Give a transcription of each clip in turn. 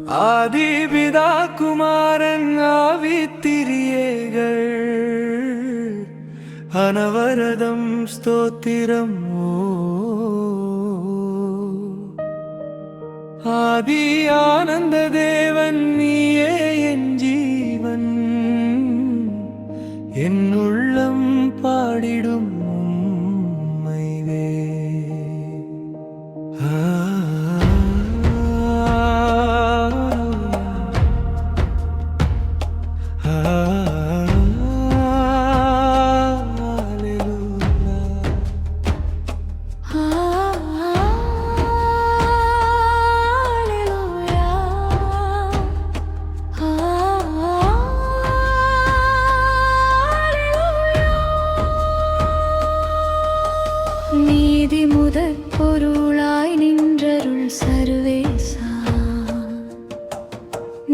ஆதிபிதா குமாரன் ஆவித்திரியேகள் அனவரதம் ஸ்தோத்திரம் ஆதி ஆனந்த தேவன் நீயே என் ஜீவன் என் உள்ளம் பாடிடும் உம்மைவே. நீதி முதற் பொருளாய் நின்றருள் சர்வேசா,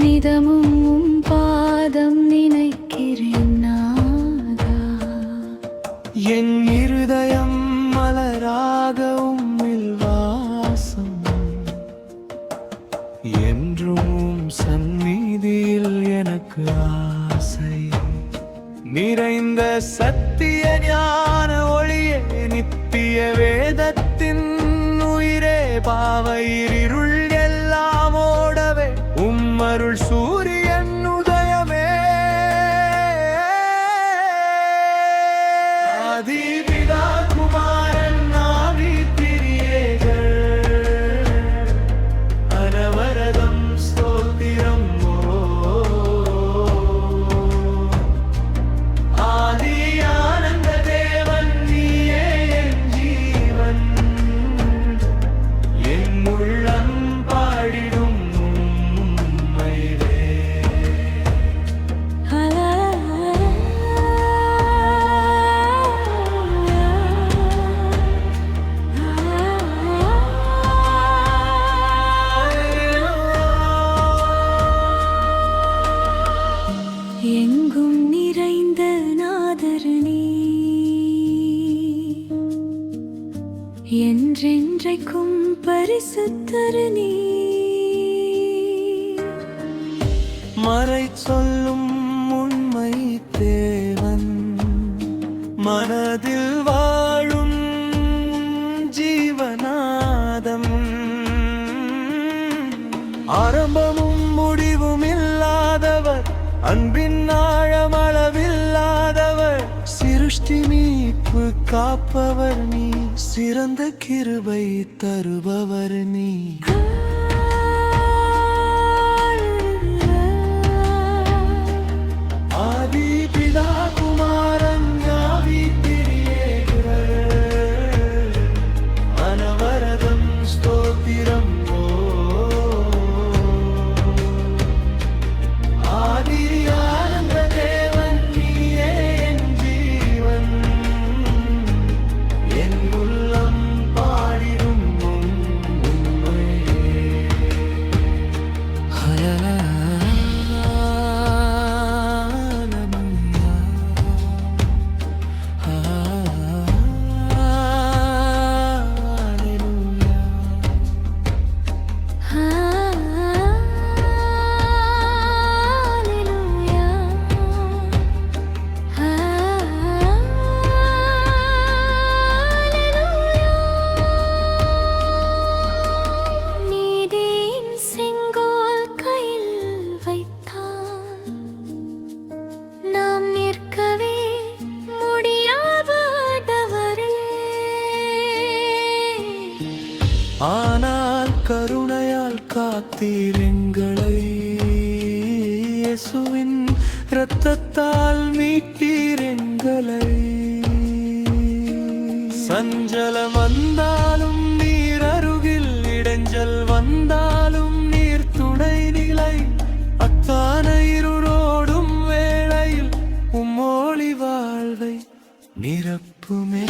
நிதமும் பாதம் நினைக்கிறேன் நாதா. என் இருதயம் மலராக உம்மில் வாசம், என்றும் சந்நிதியில் எனக்கு ஆசை. நிறைந்த சத்திய ஞான ஒளியே, நித்திய வேதத்தின் உயிரே, பாவையிருள் எல்லாம் ஓடவே உம்மருள் சூரியன் உதயமே. ஆதிபிதா குமாரன் ஆவித்திரியேகள் அனவரதம் ஸ்தோத்திரம் ஆதி ஆனந்த தேவன் நீயே என் ஜீவன் என் உள்ளம் பாடிடும் உம்மைவே. எங்கும் நிறைந்த நாதர் நீ, என்றென்றைக்கும் பரிசுத்தர் நீ. மறை சொல்லும் உண்மை தேவன், மனதில் வாழும் ஜீவநாதம். ஆரம்பமும் முடிவும் இல்லாதவர், அன்பின் ஆழமளவில்லாதவர், சிருஷ்டி மீட்பு காப்பவர் நீ, சிறந்த கிருபை தருபவர் நீ. ஆதிபிதா குமாரன் ஆவித்திரியேகள் அனவரதம் ஸ்தோத்திரம் ஆதி ஆனந்த தேவன் நீயே என் ஜீவன் என் உள்ளம் பாடிடும் உம்மையே. நீதியின் செங்கோல் கையில் வைத்தான், நாம் நிற்கவே முடியாதவரே. ஆனால் கருணையால் காத்தீர் எங்களை, இயேசுவின் இரத்தத்தால் மீட்டீர் எங்களை. சஞ்சலம் வந்தாலும் நீர் அருகில், இடைஞ்சல் வந்தாலும் நீர் துணை நிலை. அத்தான இருளோடும் வேளையில் உம்மொழி வாழ்வை நிரப்புமே.